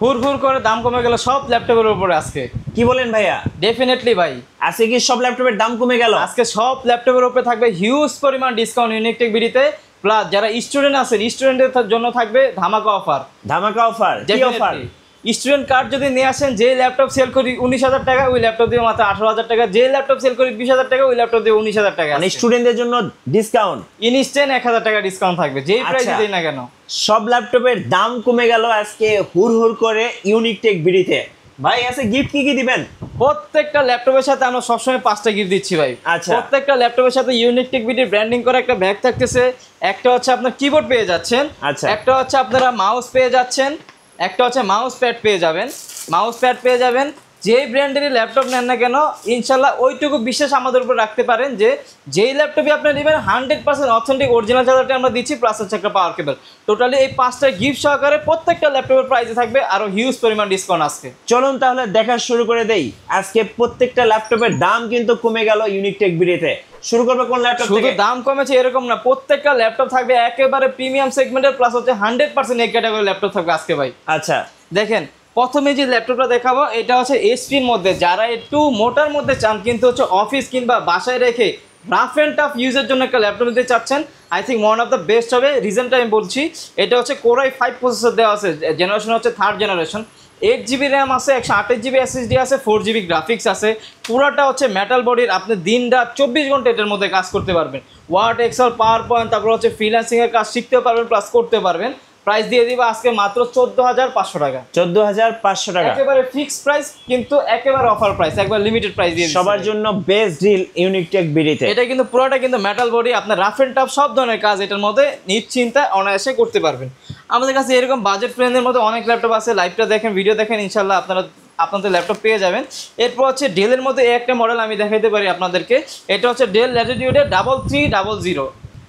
হুড় করে দাম কমে গেল সব ল্যাপটপের উপরে আজকে। কি বলেন ভাইয়া? ডেফিনেটলি ভাই, আজকে কি সব ল্যাপটপের দাম কমে গেল? আজকে সব ল্যাপটপের উপরে থাকবে হিউজ পরিমাণ ডিসকাউন্ট ইউনিক টেক বিডিতে। প্লাস যারা স্টুডেন্ট আছেন স্টুডেন্টদের জন্য থাকবে ধামাকা অফার। ধামাকা অফার? কি অফার? স্টুডেন্ট কার্ড যদি নিয়ে আসেন, যে ল্যাপটপ সেল করি 19,000 টাকা, ওই ল্যাপটপ দিয়ে মাত্র 18,000 টাকা। যে ল্যাপটপ সেল করি 20,000 টাকা, ওই ল্যাপটপ দিয়ে 19,000 টাকা। মানে স্টুডেন্টদের জন্য ডিসকাউন্ট ইনস্ট্যান্ট 1,000 টাকা ডিসকাউন্ট থাকবে যেই প্রাইসে দেই না কেন। সব ল্যাপটপের দাম কমে গেল আজকে হুড় করে ইউনিক টেক বিডিতে। ভাই আছে গিফট কি দিবেন? প্রত্যেকটা ল্যাপটপের সাথে আমরা সবসময় 5টা গিফট দিচ্ছি ভাই। আচ্ছা, প্রত্যেকটা ল্যাপটপের সাথে ইউনিক টেক বিডির ব্র্যান্ডিং করা একটা ব্যাগ থাকতেছে। একটা হচ্ছে আপনার কিবোর্ড পেয়ে যাচ্ছেন, আচ্ছা, একটা হচ্ছে আপনারা মাউস পেয়ে যাচ্ছেন, একটা হচ্ছে মাউস প্যাড পেয়ে যাবেন। মাউস প্যাড পেয়ে যাবেন যেই ব্র্যান্ডেরই ল্যাপটপ নেন না কেন, ইনশাল্লাহ ওইটুকু বিশ্বাস আমাদের উপর রাখতে পারেন যে যেই ল্যাপটপই আপনি নেবেন 100% অথেন্টিক অরিজিনাল চার্জারটা আমরা দিচ্ছি, প্লাস হচ্ছে একটা পাওয়ার কেবল। টোটালি এই 5টা গিফট সহকারে প্রত্যেকটা ল্যাপটপের প্রাইসে থাকবে আরো হিউজ পরিমাণ ডিসকাউন্ট আজকে। চলুন তাহলে দেখা শুরু করে দেই। আজকে প্রত্যেকটা ল্যাপটপের দাম কিন্তু কমে গেল ইউনিক টেক বিডিতে। শুরু করবে কোন ল্যাপটপ থেকে? শুধু দাম কমেছে এরকম না, প্রত্যেকটা ল্যাপটপ থাকবে একেবারে প্রিমিয়াম সেগমেন্টের, প্লাস হচ্ছে 100% এই ক্যাটাগরি ল্যাপটপ থাকবে আজকে ভাই। আচ্ছা, দেখেন প্রথমে যে ল্যাপটপটা দেখাবো এটা হচ্ছে এইচপির মধ্যে। যারা একটু মোটার মধ্যে চান কিন্তু হচ্ছে অফিস কিংবা বাসায় রেখে রাফ অ্যান্ড টাফ ইউজের জন্য একটা ল্যাপটপ নিতে চাচ্ছেন, I think one of the best হবে। রিজনটা আমি বলছি, এটা হচ্ছে Core i5 প্রসেসর দেওয়া আছে, জেনারেশন হচ্ছে 3rd জেনারেশন। 8GB র্যাম আছে, 128GB SSD আছে, 4GB গ্রাফিক্স আছে। পুরোটা হচ্ছে মেটাল বডির। আপনি দিন রাত 24 ঘন্টা এটার মধ্যে কাজ করতে পারবেন। ওয়ার্ড, এক্সেল, পাওয়ার পয়েন্ট, তারপর হচ্ছে ফ্রিল্যান্সিংয়ের কাজ শিখতেও পারবেন, প্লাস করতে পারবেন। প্রাইস দিয়ে দিব আজকে মাত্র 14,500 টাকা। 14,500 টাকা একেবারে ফিক্সড প্রাইস, কিন্তু একেবারে অফার প্রাইস, একবার লিমিটেড প্রাইস দিয়ে সবার জন্য বেস্ট ডিল ইউনিক টেক বিডিতে। এটা কিন্তু পুরোটা কিন্তু মেটাল বডি, আপনার রাফ এন্ড টাফ সব ধরনের কাজ এটার মধ্যে নিশ্চিন্তে অনায়াসে করতে পারবেন। আমাদের কাছে এরকম বাজেট ফ্রেন্ডের মধ্যে অনেক ল্যাপটপ আছে। লাইভটা দেখেন, ভিডিও দেখেন, ইনশাল্লাহ আপনাদের ল্যাপটপ পেয়ে যাবেন। এরপর হচ্ছে ডেলের মধ্যে একটা মডেল আমি দেখাইতে পারি আপনাদেরকে। এটা হচ্ছে ডেল ল্যাটিটিউডের 3300।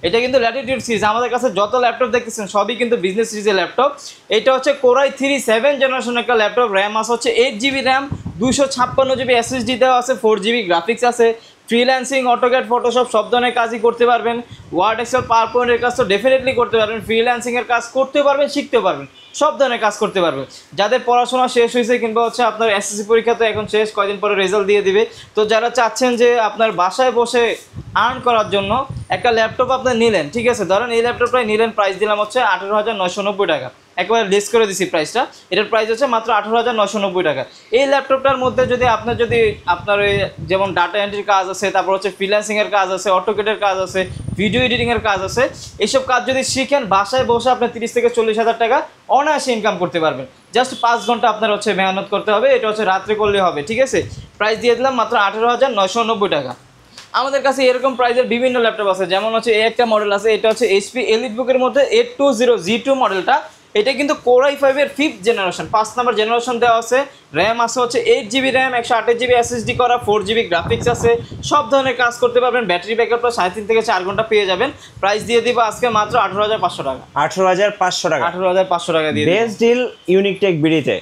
এটা কিন্তু ল্যাটিটিউড সিরিজ। আমাদের কাছে যত ল্যাপটপ দেখতেছেন সবই কিন্তু বিজনেস সিরিজের ল্যাপটপ। এটা হচ্ছে Core i3 7 জেনারেশন একটা ল্যাপটপ। র্যাম আছে হচ্ছে 8GB র্যাম, 256GB SSD দেওয়া আছে, 4GB গ্রাফিক্স আছে। ফ্রিল্যান্সিং, অটোক্যাড, ফটোশপ সব ধরনের কাজই করতে পারবেন। ওয়ার্ড, এক্সেল, পাওয়ার পয়েন্টের কাজ তো ডেফিনেটলি করতে পারবেন। ফ্রিল্যান্সিংয়ের কাজ করতে পারবেন, শিখতেও পারবেন, সব ধরনের কাজ করতে পারবেন। যাদের পড়াশোনা শেষ হয়েছে কিংবা হচ্ছে আপনার এসএসসি পরীক্ষা তো এখন শেষ, কয়দিন পরে রেজাল্ট দিয়ে দিবে, তো যারা চাচ্ছেন যে আপনার বাসায় বসে আর্ন করার জন্য একটা ল্যাপটপ আপনি নিলেন, ঠিক আছে, ধরেন এই ল্যাপটপটাই নিলেন, প্রাইস দিলাম হচ্ছে 18,990 টাকা। একবারে লিস্ট করে দিছি প্রাইসটা। এটার প্রাইস হচ্ছে মাত্র 18,990 টাকা। এই ল্যাপটপটার মধ্যে যদি আপনার ওই যেমন ডাটা এন্ট্রির কাজ আছে, তারপর হচ্ছে ফ্রিল্যান্সিংয়ের কাজ আছে, অটোকেটের কাজ আছে, ভিডিও এডিটিংয়ের কাজ আছে, এইসব কাজ যদি শিখেন বাসায় বসে আপনি 30 থেকে 40,000 টাকা অনায়াসে ইনকাম করতে পারবেন। জাস্ট 5 ঘন্টা আপনার হচ্ছে মেহনত করতে হবে, এটা হচ্ছে রাত্রে করলে হবে, ঠিক আছে। প্রাইস দিয়ে দিলাম মাত্র 18,990 টাকা। আমাদের কাছে এরকম প্রাইসের বিভিন্ন ল্যাপটপ আছে, যেমন হচ্ছে এই একটা মডেল আছে, এটা হচ্ছে HP EliteBook-এর মধ্যে 820G2 মডেলটা। এটা কিন্তু Core i5 এর 5th জেনারেশন, 5 নাম্বার জেনারেশন দেওয়া আছে। র্যাম আছে হচ্ছে 8GB র্যাম, 128GB SSD করা, 4GB গ্রাফিক্স আছে, সব ধরনের কাজ করতে পারবেন। ব্যাটারি ব্যাকআপটা 3.5 থেকে 4 ঘন্টা পেয়ে যাবেন। প্রাইস দিয়ে দিব আজকে মাত্র 18,500 টাকা। 18,500 টাকা, 18,500 টাকা দিয়ে বেস্ট ডিল ইউনিক টেক বিডিতে।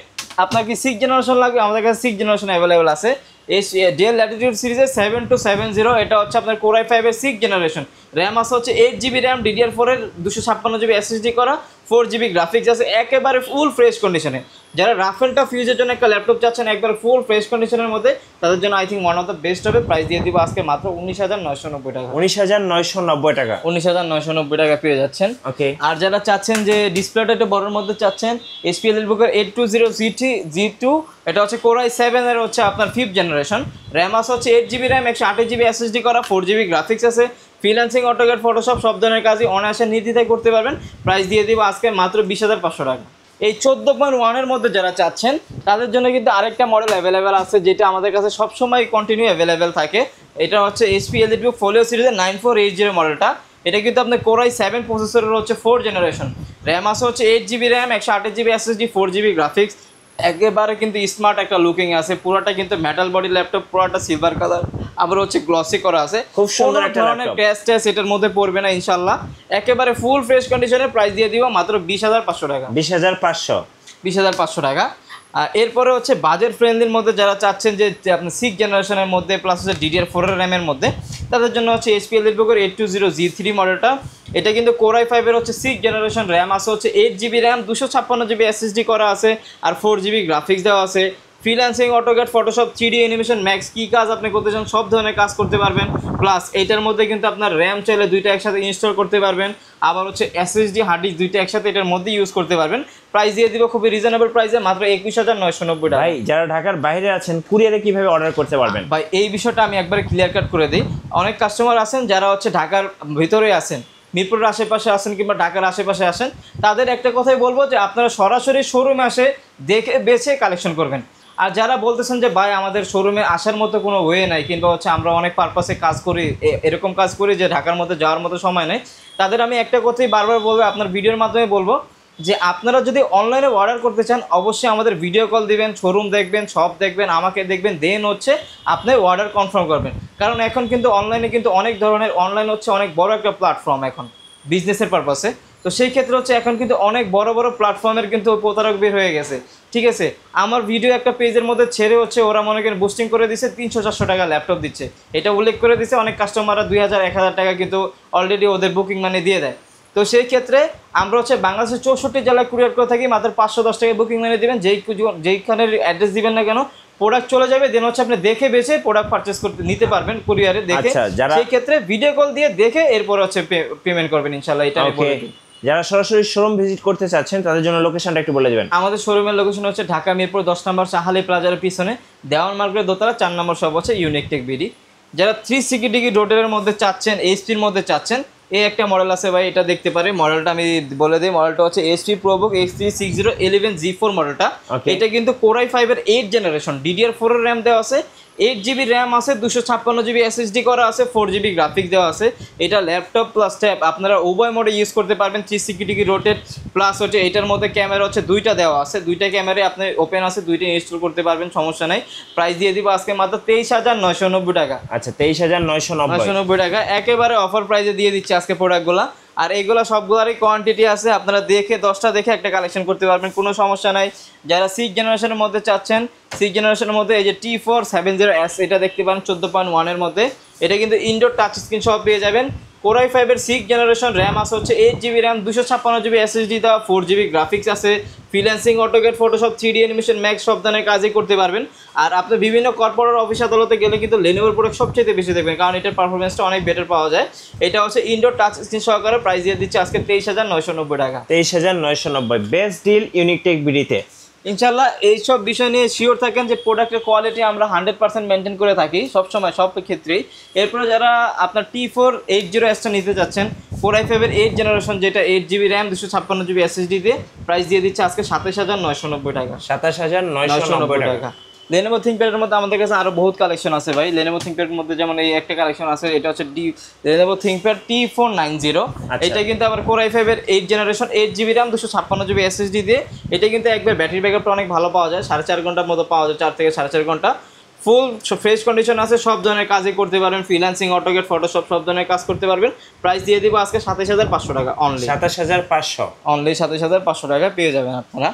আপনার কি 6 জেনারেশন লাগবে? আমাদের কাছে 6 জেনারেশন অ্যাভেলেবেল আছে। এই ডেল ল্যাটিটিউড সিরিজের 7270, এটা হচ্ছে আপনার Core i5 এর 6 জেনারেশন। র্যাম আছে হচ্ছে 8GB র্যাম, DDR4 এর 256GB SSD করা, 4GB গ্রাফিক্স আছে, একেবারে ফুল ফ্রেশ কন্ডিশনে। যারা রাফ অ্যান্ড টাফ ইউজের জন্য একটা ল্যাপটপ চাচ্ছেন একবার ফুল ফ্রেশ কন্ডিশনের মধ্যে, তাদের জন্য I think one of the best হবে। প্রাইস দিয়ে দিব আজকে মাত্র 19,990 টাকা। 19,990 টাকা, 19,990 টাকা পেয়ে যাচ্ছেন। ওকে। আর যারা চাচ্ছেন যে ডিসপ্লেটা একটু বড়োর মধ্যে চাচ্ছেন, HP EliteBook-এর 820G2, এটা হচ্ছে Core i7 এর হচ্ছে আপনার 5th জেনারেশন। র্যাম আছে হচ্ছে 8GB র্যাম, 128GB SSD করা, 4GB গ্রাফিক্স আছে। ফ্রিল্যান্সিং, অটোক্যাড, ফটোশপ সব ধরনের কাজই অনায়াসে নির্দ্বিধায় করতে পারবেন। প্রাইস দিয়ে দিব আজকে মাত্র 20,500 টাকা। এই 14.1-এর মধ্যে যারা চাচ্ছেন তাদের জন্য কিন্তু আরেকটা মডেল অ্যাভেলেবেল আছে, যেটা আমাদের কাছে সবসময় কন্টিনিউ অ্যাভেলেবেল থাকে। এটা হচ্ছে HP EliteBook Folio সিরিজের 9480 মডেলটা। এটা কিন্তু আপনার Core i7 প্রসেসরের হচ্ছে 4th জেনারেশন। র্যাম আছে হচ্ছে 8GB RAM, 128GB SSD, 4GB graphics, একেবারে কিন্তু স্মার্ট একটা লুকিং আছে। পুরোটা কিন্তু মেটাল বডি ল্যাপটপ, পুরোটা সিলভার কালার, আবার হচ্ছে গ্লসি করা আছে। খুব সুন্দর একটা ল্যাপটপ, ক্র্যাশ এটার মধ্যে পড়বে না ইনশাআল্লাহ। একেবারে ফুল ফ্রেশ কন্ডিশনে। প্রাইস দিয়ে দিব মাত্র 20,500 টাকা। 20,500 টাকা। আর এরপরে হচ্ছে বাজেট ফ্রেন্ডলির মধ্যে যারা চাচ্ছেন যে আপনি 6 জেনারেশনের মধ্যে প্লাস হচ্ছে DDR4 এর র্যামের মধ্যে, তাদের জন্য হচ্ছে HP EliteBook-এর 820G3 মডেলটা। এটা কিন্তু Core i5 এর হচ্ছে 6 জেনারেশন র্যাম আছে হচ্ছে 8GB র্যাম 256GB SSD করা আছে আর 4GB গ্রাফিক্স দেওয়া আছে। Freelancing, AutoCAD, Photoshop, 3D animation, max কি কাজ আপনি করতে চান সব ধরনের কাজ করতে পারবেন। প্লাস এইটার মধ্যে কিন্তু আপনার র্যাম চাইলে দুইটা একসাথে ইনস্টল করতে পারবেন, আবার হচ্ছে SSD হার্ড ডিস্ক দুইটা একসাথে এটার মধ্যে ইউজ করতে পারবেন। প্রাইস দিয়ে দিব খুবই রিজনেবল প্রাইসে, মাত্র 21,990 টাকা। ভাই যারা ঢাকার বাইরে আছেন কুরিয়ারে কিভাবে অর্ডার করতে পারবেন? ভাই এই বিষয়টা আমি একবারে ক্লিয়ার কাট করে দিই। অনেক কাস্টমার আছেন যারা হচ্ছে ঢাকার ভিতরে আছেন, মিরপুরের আশেপাশে আসেন কিংবা ঢাকার আশেপাশে আসেন, তাদের একটা কথাই বলবো যে আপনারা সরাসরি শোরুমে আসে দেখে বেছে কালেকশন করবেন। আর যারা বলতেছেন যে ভাই আমাদের শোরুমে আসার মতো কোনো ওয়ে নাই কিংবা হচ্ছে আমরা অনেক পারপাসে কাজ করি, এরকম কাজ করি যে ঢাকার মধ্যে যাওয়ার মতো সময় নেই, তাদের আমি একটা কথাই বারবার বলবো, আপনার ভিডিওর মাধ্যমে বলবো যে আপনারা যদি অনলাইনে অর্ডার করতে চান অবশ্যই আমাদের ভিডিও কল দিবেন, শোরুম দেখবেন, শপ দেখবেন, আমাকে দেখবেন, দেন হচ্ছে আপনি অর্ডার কনফার্ম করবেন। কারণ এখন কিন্তু অনলাইনে কিন্তু অনেক ধরনের, অনলাইন হচ্ছে অনেক বড় একটা প্ল্যাটফর্ম এখন বিজনেসের পারপাসে। তো সেই ক্ষেত্রে হচ্ছে এখন কিন্তু অনেক বড় বড় প্ল্যাটফর্মের কিন্তু প্রতারক বের হয়ে গেছে, ঠিক আছে। আমার ভিডিও একটা পেজের মধ্যে ছেড়ে হচ্ছে ওরা মনে করেন বুস্টিং করে দিচ্ছে 300-400 টাকা ল্যাপটপ দিচ্ছে, এটা উল্লেখ করে দিচ্ছে। অনেক কাস্টমাররা 2000-1000 টাকা কিন্তু অলরেডি ওদের বুকিং মানে দিয়ে দেয়। তো সেই ক্ষেত্রে আমরা হচ্ছে বাংলাদেশের 64 জেলায় কুরিয়ার করে থাকি, মাত্র 510 টাকা বুকিং মানে দেবেন। যেইখানের অ্যাড্রেস দিবেন না কেন প্রোডাক্ট চলে যাবে, দেন হচ্ছে আপনি দেখে বেছে প্রোডাক্ট পারচেস করতে নিতে পারবেন কুরিয়ারে দেখে। সেই ক্ষেত্রে ভিডিও কল দিয়ে দেখে এরপর হচ্ছে পেমেন্ট করবেন ইনশাআল্লাহ, এটা আমি বলে দিই। যারা সরাসরি শোরুম ভিজিট করতে চাচ্ছেন তাদের জন্য লোকেশনটা একটু বলে দিবেন। আমাদের শোরুমের লোকেশন হচ্ছে ঢাকা মিরপুর 10 নম্বর শাহালি প্লাজার পিছনে দেওয়ান মার্কেটের দোতলা 4 নম্বর শপ হচ্ছে ইউনিক টেক বিডি। যারা 360 ডিগ্রি রোটের মধ্যে চাচ্ছেন, এইচপির মধ্যে চাচ্ছেন, এই একটা মডেল আছে ভাই, এটা দেখতে পারে। মডেলটা আমি বলে দিই, মডেলটা হচ্ছে এইচপি প্রোবুক X36011G4 মডেলটা। এটা কিন্তু Core i5 এর 8 জেনারেশন, DDR4 এর র্যাম দেওয়া আছে, 8GB র্যাম আছে, 256GB SSD করা আছে, 4GB গ্রাফিক্স দেওয়া আছে। এটা ল্যাপটপ প্লাস ট্যাব আপনারা উভয় মোডে ইউজ করতে পারবেন, 360 ডিগ্রি রোটেট। প্লাস হচ্ছে এটার মধ্যে ক্যামেরা হচ্ছে দুইটা দেওয়া আছে, দুইটা ক্যামেরা আপনি ওপেন আছে, দুইটা ইনস্টল করতে পারবেন, সমস্যা নাই। প্রাইস দিয়ে দিব আজকে মাত্র 23,990 টাকা। আচ্ছা 23,990 টাকা একেবারে অফার প্রাইসে দিয়ে দিচ্ছি আজকে প্রোডাক্টগুলো। আর এইগুলো সবগুলোরই কোয়ান্টিটি আছে, আপনারা দেখে 10টা দেখে একটা কালেকশন করতে পারবেন, কোনো সমস্যা নাই। যারা 6 জেনারেশনের মধ্যে চাচ্ছেন, 6 জেনারেশনের মধ্যে এই যে T470S এটা দেখতে পারেন 14.1 এর মধ্যে, এটা কিন্তু ইনডোর টাচ স্ক্রিন সব পেয়ে যাবেন। Core i5 এর 6 জেনারেশন র্যাম আছে হচ্ছে 8GB র্যাম, 256GB SSD দেওয়া, 4GB গ্রাফিক্স আছে। Freelancing, AutoCAD, Photoshop, 3D animation, max সব ধরনের কাজই করতে পারবেন। আর আপনি বিভিন্ন কর্পোরেট অফিস আদালতে গেলে কিন্তু Lenovo প্রোডাক্ট সবচেয়ে বেশি দেখবেন, কারণ এটার পারফরমেন্সটা অনেক বেটার পাওয়া যায়। এটা হচ্ছে ইনডোর টাচ স্ক্রিন সহকারে, প্রাইস দিয়ে দিচ্ছে আজকে 23,990 টাকা। 23,990 বেস্ট ডিল ইউনিক টেক বিডিতে। ইনশাল্লাহ এইসব বিষয় নিয়ে শিওর থাকেন যে প্রোডাক্টের কোয়ালিটি আমরা 100% মেনটেন করে থাকি সবসময়, সব ক্ষেত্রেই। এরপরে যারা আপনার T480S নিতে যাচ্ছেন, Core i5 এর 8 জেনারেশন, যেটা 8GB র্যাম 256GB SSD দিয়ে, প্রাইস দিয়ে দিচ্ছে আজকে 27,990 টাকা। 27,990 টাকা। Lenovo ThinkPad এর মধ্যে আমাদের কাছে আরো বহুত কালেকশন আছে ভাই। Lenovo ThinkPad এর মধ্যে যেমন এই একটা কালেকশন আছে, এটা হচ্ছে Lenovo ThinkPad T490। এটা কিন্তু আবার Core i5 এর 8 generation, 8GB RAM 256GB SSD দিয়ে। এটা কিন্তু একবার ব্যাটারি ব্যাকআপটা অনেক ভালো পাওয়া যায়, 4.5 ঘন্টার মতো পাওয়া যায়, 4 থেকে 4.5 ঘন্টা। ফুল ফ্রেশ কন্ডিশন আছে, সব ধরনের কাজই করতে পারবেন, ফ্রিল্যান্সিং, অটোক্যাড, ফটোশপ সব ধরনের কাজ করতে পারবেন। প্রাইস দিয়ে দিব আজকে 27,500 টাকা অনলি। 27,500 অনলি 27,500 টাকা পেয়ে যাবেন আপনারা।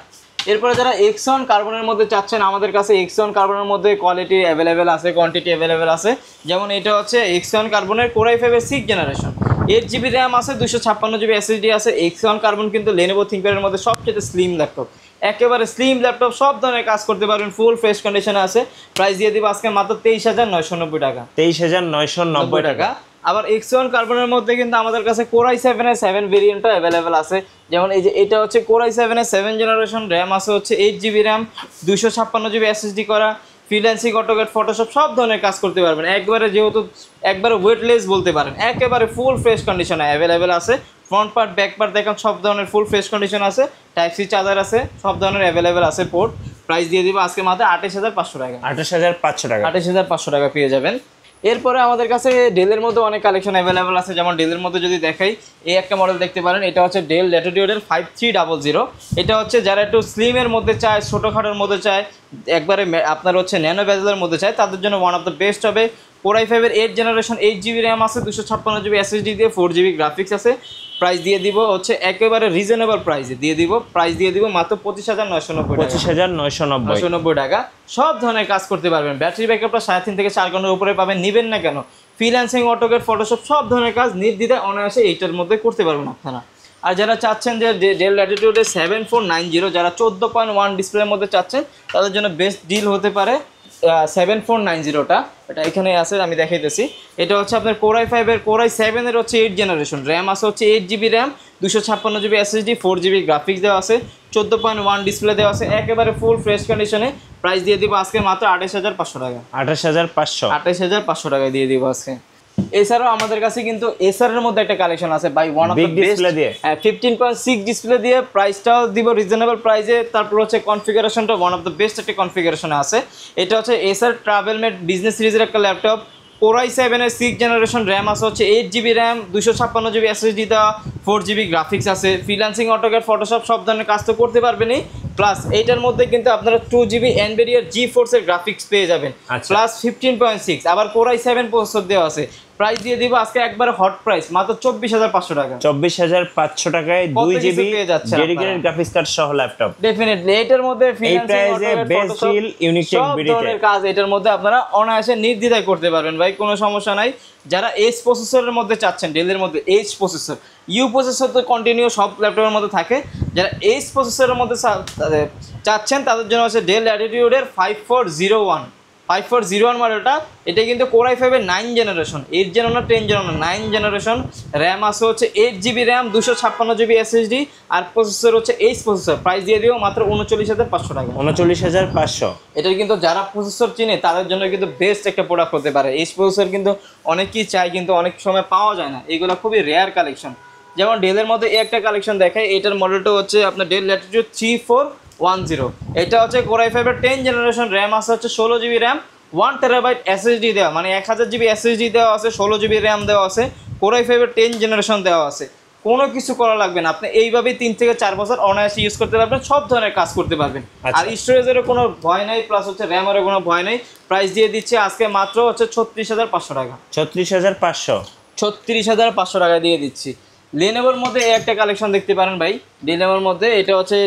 এরপরে যারা Xeon কার্বনের মধ্যে চাচ্ছেন, আমাদের কাছে Xeon কার্বনের মধ্যে কোয়ালিটি অ্যাভেলেবেল আছে, কোয়ান্টিটি অ্যাভেলেবেল আছে। যেমন এটা হচ্ছে Xeon কার্বনের Core i5 এর 6 জেনারেশন, 8GB র্যাম আছে, 256GB SSD আছে। Xeon কার্বন কিন্তু Lenovo ThinkPad এর মধ্যে সবচেয়ে স্লিম ল্যাপটপ, একেবারে স্লিম ল্যাপটপ, সব ধরনের কাজ করতে পারবেন, ফুল ফ্রেশ কন্ডিশনে আছে। প্রাইস দিয়ে দিব আজকে মাত্র 23,990 টাকা। 23,990 টাকা। আবার Xeon কার্বনের মধ্যে কিন্তু আমাদের কাছে Core i7 এর 7 ভেরিয়েন্টও অ্যাভেলেবেল আছে। যেমন এই যে এটা হচ্ছে Core i7 এর 7 জেনারেশন, র্যাম আছে হচ্ছে 8GB র্যাম, 256GB SSD করা। ফ্রিল্যান্সিং, অটোক্যাড, ফটোশপ সব ধরনের কাজ করতে পারবেন, একবারে যেহেতু একবারে ওয়েটলেস বলতে পারেন, একেবারে ফুল ফ্রেশ কন্ডিশনে অ্যাভেলেবেল আছে। ফ্রন্ট পার্ট, ব্যাক পার্ট দেখেন সব ধরনের ফুল ফ্রেশ কন্ডিশন আছে, টাইপ সি চার্জার আছে, সব ধরনের অ্যাভেলেবেল আছে পোর্ট। প্রাইস দিয়ে দিব আজকে মাত্র 28,500 টাকা। 28,500 টাকা। 28,500 টাকা পেয়ে যাবেন। এরপরে আমাদের কাছে ডেলের মধ্যে অনেক কালেকশন অ্যাভেলেবেল আছে। যেমন ডেলের মধ্যে যদি দেখাই, এই একটা মডেল দেখতে পারেন, এটা হচ্ছে ডেল ল্যাটিটিউডের 5300। এটা হচ্ছে যারা একটু স্লিমের মধ্যে চায়, ছোটোখাটোর মধ্যে চায়, একবারে আপনার হচ্ছে ন্যানো বেজেলের মধ্যে চায়, তাদের জন্য ওয়ান অফ দ্য বেস্ট হবে। Core i5 এর 8 জেনারেশন, 8GB র্যাম আছে, 256GB SSD দিয়ে, 4GB গ্রাফিক্স আছে। প্রাইস দিয়ে দিব হচ্ছে একেবারে রিজনেবল প্রাইসে প্রাইস দিয়ে দিব মাত্র 25,990 টাকা। 25,990 টাকা। সব ধরনের কাজ করতে পারবেন। ব্যাটারি ব্যাকআপটা 3.5 থেকে 4 ঘন্টার উপরে পাবেন, নেবেন না কেন? ফ্রিল্যান্সিং, অটোক্যাড, ফটোশপ সব ধরনের কাজ নির্দ্বিধায় অনায়াসে এইটার মধ্যে করতে পারবেন আপনারা। আর যারা চাচ্ছেন যে ডেল ল্যাটিটিউডে 7490, যারা 14.1 ডিসপ্লের মধ্যে চাচ্ছেন তাদের জন্য বেস্ট ডিল হতে পারে 7490টা। এটা এখানে আছে, আমি দেখাইতেছি। এটা হচ্ছে আপনার কোরাই 5-এর কোরাই 7-এর হচ্ছে 8 জেনারেশন, র্যাম আছে হচ্ছে 8GB RAM, 256GB SSD, 4GB graphics দেওয়া আছে, 14.1 ডিসপ্লে দেওয়া আছে, একেবারে ফুল ফ্রেশ কন্ডিশনে। প্রাইস দিয়ে দিব আজকে মাত্র 28,500 টাকা। 28,500 টাকায় দিয়ে দিব আজকে। এছাড়াও আমাদের কাছে কিন্তু এসআর-এর মধ্যে একটা কালেকশন আছে ভাই, one of the best display দিয়ে 15.6 ডিসপ্লে দিয়ে, প্রাইসটাও দিব রিজনেবল প্রাইসে। তারপর হচ্ছে কনফিগারেশনটা ওয়ান অফ দ্য বেস্ট একটা কনফিগারেশনে আছে। এটা হচ্ছে এসআর ট্রাভেলমেট বিজনেস সিরিজের একটা ল্যাপটপ, কোরাই 7-এর 6 জেনারেশন, র্যাম আছে হচ্ছে 8GB র্যাম, 256GB SSD দেওয়া, 4GB গ্রাফিক্স আছে। ফ্রিল্যান্সিং, অটোক্যাড, ফটোশপ সব ধরনের কাজ তো করতে পারবেনই, প্লাস এইটার মধ্যে কিন্তু আপনারা 2GB NVIDIA GeForce-এর গ্রাফিক্স পেয়ে যাবেন, প্লাস 15.6 আবার কোরাই 7 প্রসেসর দেওয়া আছে। প্রাইস দিয়ে দিব আজকে একবার হট প্রাইস মাত্র 24,500 টাকা। 24,500 টাকায় 2GB ডেডিকেটেড গ্রাফিক্স কার্ড সহ ল্যাপটপ। ডেফিনেটলি এটার মধ্যে ফ্রিল্যান্সিং, বেস্ট ডিল, ইউনিটেক বিডিতে সব ধরনের কাজ এটার মধ্যে আপনারা অনায়াসে নির্দ্বিধায় করতে পারবেন ভাই, কোনো সমস্যা নাই। যারা এইচ প্রসেসরের মধ্যে চাচ্ছেন, ডেলের মধ্যে এইচ প্রসেসর, ইউ প্রসেসর তো কন্টিনিউ সব ল্যাপটপের মধ্যে থাকে, যারা এইচ প্রসেসরের মধ্যে চাচ্ছেন তাদের জন্য হচ্ছে ডেল ল্যাটিটিউডের 5401 মডেলটা। এটা কিন্তু কোরাই 5-এর 9 জেনারেশন, 8 জেন না 10 জেন না 9 জেনারেশন, র্যাম আছে হচ্ছে 8GB র্যাম, 256GB SSD, আর প্রসেসর হচ্ছে এইচ প্রসেসর। প্রাইস দিয়ে দিব মাত্র 39,500 টাকা। 39,500। এটার কিন্তু যারা প্রসেসর চিনে তাদের জন্য কিন্তু বেস্ট একটা প্রোডাক্ট হতে পারে। এইচ প্রসেসর কিন্তু অনেকেই চায়, কিন্তু অনেক সময় পাওয়া যায় না, এগুলো খুবই রেয়ার কালেকশন। যেমন ডেলের মধ্যে এই একটা কালেকশন দেখায়, এটার মডেলটা হচ্ছে আপনার ডেল ল্যাটিটিউড 3410। এটা হচ্ছে কোরাই 5-এর 10 জেনারেশন, র্যাম আছে হচ্ছে 16GB র্যাম, 1TB SSD দেওয়া, মানে 1000GB SSD দেওয়া আছে, 16GB র্যাম দেওয়া আছে, কোরাই 5-এর 10 জেনারেশন দেওয়া আছে। কোনো কিছু করা লাগবে না, আপনি এইভাবেই 3 থেকে 4 বছর অনায়াসে ইউজ করতে পারবেন, সব ধরনের কাজ করতে পারবেন। আর স্টোরেজেরও কোনো ভয় নাই, প্লাস হচ্ছে র্যামেরও কোনো ভয় নেই। প্রাইস দিয়ে দিচ্ছে আজকে মাত্র হচ্ছে 36,500 টাকা। 36,500 টাকা দিয়ে দিচ্ছি। লেনোভোর মধ্যে একটা কালেকশন দেখতে পারেন ভাই, লেনোভোর মধ্যে এটা হচ্ছে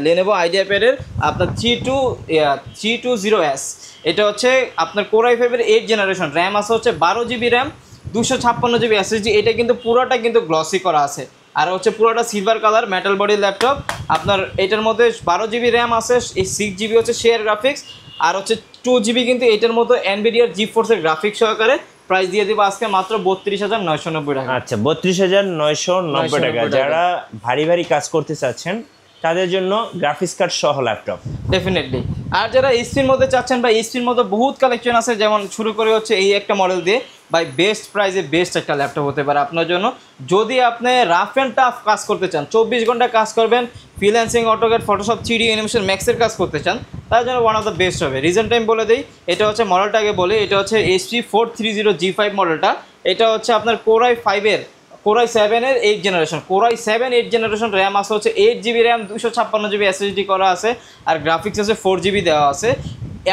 লেনোভো আইডিয়াপ্যাডের আপনার 3220S। এটা হচ্ছে আপনার কোরাই 5-এর 8 জেনারেশন, র্যাম আছে হচ্ছে 12GB র্যাম, 256GB SSD। এটা কিন্তু পুরোটা কিন্তু গ্লসি করা আছে, আর হচ্ছে পুরোটা silver colour metal body laptop. আপনার এটার মধ্যে 12GB র্যাম আছে, এই 6GB হচ্ছে শেয়ার গ্রাফিক্স, আর হচ্ছে 2GB কিন্তু এটার মতো NVIDIA GeForce-এর গ্রাফিক্স সহকারে। প্রাইস দিয়ে দিব আজকে মাত্র 32,990 টাকা। আচ্ছা, 32,990 টাকা। যারা ভারী ভারী কাজ করতে চাচ্ছেন তাদের জন্য গ্রাফিক্স কার্ড সহ ল্যাপটপ ডেফিনেটলি। আর যারা এইচপির মধ্যে চাচ্ছেন, বা এইচপির মধ্যে বহুত কালেকশন আছে, যেমন শুরু করে হচ্ছে এই একটা মডেল দিয়ে, বাই বেস্ট প্রাইসে বেস্ট একটা ল্যাপটপ হতে পারে আপনার জন্য। যদি আপনি রাফ অ্যান্ড টাফ কাজ করতে চান, 24 ঘন্টা কাজ করবেন, freelancing, AutoCAD, Photoshop, 3D animation, ম্যাক্সের কাজ করতে চান, তার জন্য ওয়ান অফ দ্য বেস্ট হবে। রিজন টাইম বলে দিই, এটা হচ্ছে মডেলটাকে বলে, এটা হচ্ছে HP 430G5 মডেলটা। এটা হচ্ছে আপনার কোরাই 5-এর কোরাই 7-এর 8 জেনারেশন, কোরাই 7 8 জেনারেশন, র্যাম আছে হচ্ছে 8GB র্যাম, 256GB SSD করা আছে, আর গ্রাফিক্স আছে 4GB দেওয়া আছে।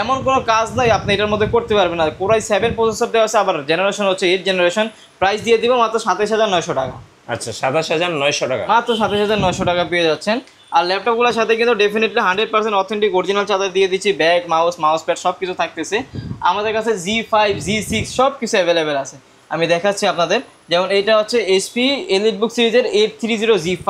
এমন কোনো কাজ নাই আপনি এটার মধ্যে করতে পারবেন না। কোরাই 7 প্রসেসর দেওয়া আছে, আবার জেনারেশন হচ্ছে 8 জেনারেশন। প্রাইস দিয়ে দিব মাত্র 27,900 টাকা। আচ্ছা, 27,900 টাকা, মাত্র 27,900 টাকা পেয়ে যাচ্ছেন। আর ল্যাপটপগুলোর সাথে কিন্তু ডেফিনেটলি 100% অথেন্টিক অরিজিনাল চার্জার দিয়ে দিচ্ছি, ব্যাগ, মাউস প্যাড সব কিছু থাকতেছে। আমাদের কাছে G5 G6 সব কিছু অ্যাভেলেবেল আছে, আমি দেখাচ্ছি আপনাদের। যেমন এটা হচ্ছে HP EliteBook সিরিজের 830G5।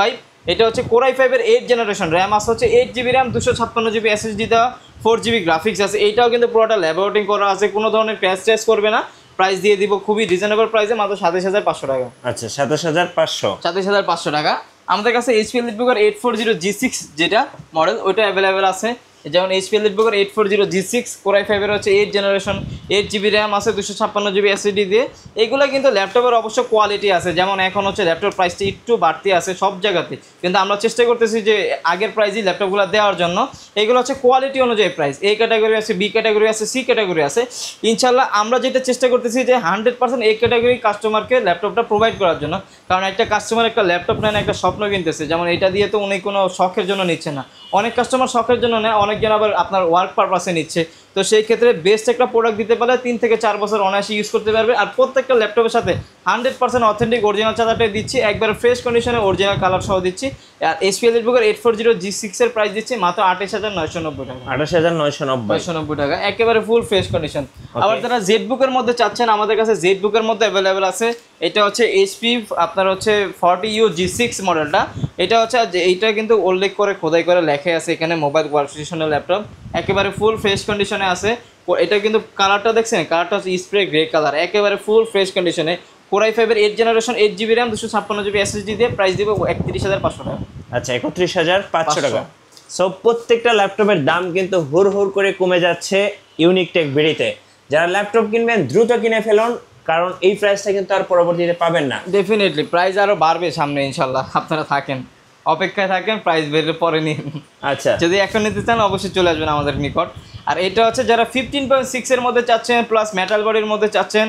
এটা হচ্ছে কোরাই 5-এর 8 জেনারেশন, র্যাম আছে হচ্ছে 8GB র্যাম, 256GB SSD দেওয়া, 4GB গ্রাফিক্স আছে। এইটাও কিন্তু পুরোটা ল্যাবরেটিং করা আছে, কোনো ধরনের ক্র্যাশ ট্র্যাশ করবে না। প্রাইস দিয়ে দিব খুবই রিজনেবল প্রাইসে, মাত্র 27,500 টাকা। আচ্ছা, 27,500 টাকা। আমাদের কাছে HP EliteBook 840G6 যেটা মডেল, ওইটা অ্যাভেলেবেল আছে। যেমন HP EliteBook 840G6 কোরাই 5-এর হচ্ছে 8 জেনারেশন, 8GB র্যাম আছে, 256GB SSD দিয়ে। এগুলো কিন্তু ল্যাপটপের অবশ্য কোয়ালিটি আছে, যেমন এখন হচ্ছে ল্যাপটপ প্রাইসটা একটু বাড়তি আছে সব জায়গাতে, কিন্তু আমরা চেষ্টা করতেছি যে আগের প্রাইসই ল্যাপটপগুলো দেওয়ার জন্য। এগুলো হচ্ছে কোয়ালিটি অনুযায়ী প্রাইস, A ক্যাটাগরি আছে, B ক্যাটাগরি আছে, C ক্যাটাগরি আছে। ইনশাল্লাহ আমরা যেটা চেষ্টা করতেছি যে 100% A ক্যাটাগরি কাস্টমারকে ল্যাপটপটা প্রোভাইড করার জন্য, কারণ একটা কাস্টমার একটা ল্যাপটপ নেয় না, একটা স্বপ্ন কিনতেছে। যেমন এটা দিয়ে তো উনি কোনো শখের জন্য নিচ্ছে না, অনেক কাস্টমার শখের জন্য নেয়, অনেকজন আবার আপনার ওয়ার্ক পারপাসে নিচ্ছে। তো সেই ক্ষেত্রে বেস্ট একটা প্রোডাক্ট দিতে পারলে 3 থেকে 4 বছর অনায়াসে ইউজ করতে পারবে। আর প্রত্যেকটা ল্যাপটপের সাথে 100% অথেন্টিক অরিজিনাল চার্জারটাই দিচ্ছি, একবার ফ্রেশ কন্ডিশনে অরিজিনাল কালার সহ দিচ্ছি। আর HP EliteBook 840G6 এর প্রাইস দিচ্ছি মাত্র 28990 টাকা। 28990 টাকা, একেবারে ফুল ফ্রেশ কন্ডিশন। আবার যারা জেডবুক এর মধ্যে চাচ্ছেন, আমাদের কাছে জেডবুক এর মধ্যে অ্যাভেলেবেল আছে। এটা হচ্ছে HP আপনার হচ্ছে 40U G6 মডেলটা। এটা হচ্ছে এইটা কিন্তু উল্লেখ করে খোদাই করে লেখা আছে এখানে মোবাইল ওয়ার্কস্টেশনের ল্যাপটপ, একেবারে ফুল ফ্রেশ কন্ডিশনে আছে। এটা কিন্তু কালারটা দেখছেন, কালারটা হচ্ছে স্প্রে গ্রে কালার, একেবারে ফুল ফ্রেশ কন্ডিশনে। Core i5 এর 8 generation 8GB RAM 256GB SSD দিয়ে প্রাইস দিব 31500 টাকা। আচ্ছা 31500 টাকা। সো প্রত্যেকটা ল্যাপটপের দাম কিন্তু হুড় করে কমে যাচ্ছে ইউনিক টেক বিডিতে। যারা ল্যাপটপ কিনবেন দ্রুত কিনে ফেলুন, কারণ এই প্রাইসটা কিন্তু আর পরবর্তীতে পাবেন না। ডেফিনেটলি প্রাইস আরো বাড়বে সামনে ইনশাআল্লাহ, আপনারা থাকেন অপেক্ষায় থাকেন, প্রাইস বেড়ে পরে নিন। আচ্ছা যদি এখন নিতে চান অবশ্যই চলে আসবেন আমাদের নিকট। আর এটা হচ্ছে যারা 15.6 এর মধ্যে চাচ্ছেন প্লাস মেটাল বডির মধ্যে চাচ্ছেন,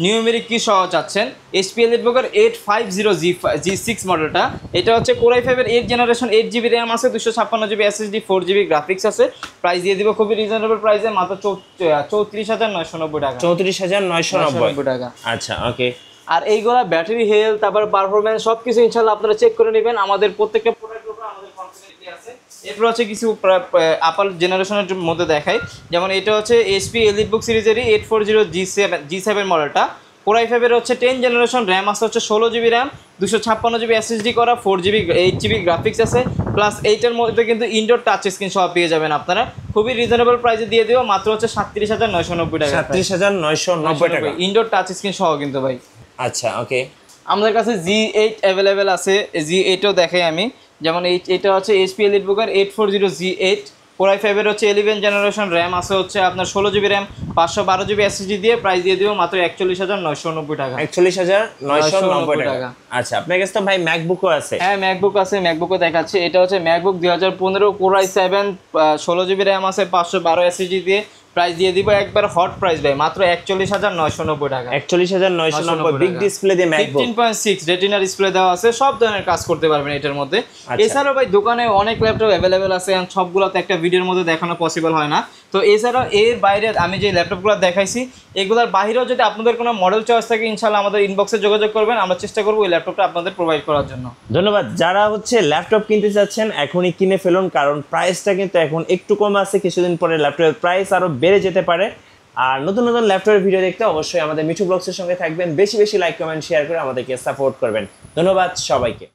নিউমেরিক কি সহ চাচ্ছেন, HP EliteBook 850G6 মডেলটা। এটা হচ্ছে Core i5 এর 8 জেনারেশন 8GB RAM আছে, 256GB SSD 4GB গ্রাফিক্স আছে। প্রাইস দিয়ে দিব খুবই রিজনেবল প্রাইসে মাত্র 34990 টাকা। 34990 টাকা। আচ্ছা ওকে। আর এইগুলা ব্যাটারি হেলথ, তারপর পারফরমেন্স সব কিছু ইনশাআল্লাহ আপনারা চেক করে নেবেন। আমাদের প্রত্যেকটা প্রোডাক্টের উপর আমাদের কনফিডেন্স আছে। এরপর হচ্ছে কিছু আপার জেনারেশনের মধ্যে দেখাই, যেমন এটা হচ্ছে HP EliteBook সিরিজেরই 840G7 মডেলটা। Core i5 এর হচ্ছে 10 জেনারেশন, র্যাম আছে হচ্ছে 16GB RAM, 256GB SSD করা, 4GB 8GB গ্রাফিক্স আছে। প্লাস এইটার মধ্যে কিন্তু ইনডোর টাচ স্ক্রিন সহ পেয়ে যাবেন আপনারা, খুবই রিজনেবল প্রাইসে দিয়ে দেবো মাত্র হচ্ছে 37990 টাকা। 37990 টাকা ইনডোর টাচ স্ক্রিন সহ কিন্তু ভাই। আচ্ছা ওকে। আমাদের কাছে G8 অ্যাভেলেবেল আছে, G8ও দেখাই আমি। যেমন এটা হচ্ছে HP EliteBook 840G8, Core i5 এর হচ্ছে 11 জেনারেশন, র্যাম আছে হচ্ছে আপনার 16GB RAM, 512GB SSD দিয়ে প্রাইস দিয়ে দিব মাত্র 41990 টাকা। 41990 টাকা। আচ্ছা আপনার কাছে তো ভাই ম্যাকবুকও আছে? হ্যাঁ ম্যাকবুক আছে, ম্যাকবুকও দেখাচ্ছি। এটা হচ্ছে MacBook 2015 Core i7 16GB RAM আছে, 512 SSD দিয়ে প্রাইস দিয়ে দিব একবার হট প্রাইস ভাই মাত্র 41990 টাকা। 41990 বিগ ডিসপ্লে দিয়ে ম্যাকবুক 15.6 রেটিনা ডিসপ্লে দেওয়া আছে, সব ধরনের কাজ করতে পারবেন এটার মধ্যে। এছাড়াও ভাই দোকানে অনেক ল্যাপটপ অ্যাভেলেবেল আছে, সবগুলো তো একটা ভিডিওর মধ্যে দেখানো পসিবল হয় না। তো এছাড়াও এর বাইরে আমি যে ল্যাপটপগুলো দেখাইছি এগুলোর বাইরেও যদি আপনাদের কোনো মডেল চয়েস থাকে ইনশাআল্লাহ আমাদের ইনবক্সে যোগাযোগ করবেন, আমরা চেষ্টা করবো ওই ল্যাপটপটা আপনাদের প্রোভাইড করার জন্য। ধন্যবাদ। যারা হচ্ছে ল্যাপটপ কিনতে চাচ্ছেন এখনই কিনে ফেলুন, কারণ প্রাইসটা কিন্তু এখন একটু কম আছে, কিছুদিন পরে ল্যাপটপের প্রাইস আরো বেড়ে যেতে পারে। আর নতুন নতুন ল্যাপটপের ভিডিও দেখতে অবশ্যই আমাদের মিঠু ব্লগসের সঙ্গে থাকবেন, বেশি বেশি লাইক কমেন্ট শেয়ার করে আমাদেরকে সাপোর্ট করবেন। ধন্যবাদ সবাইকে।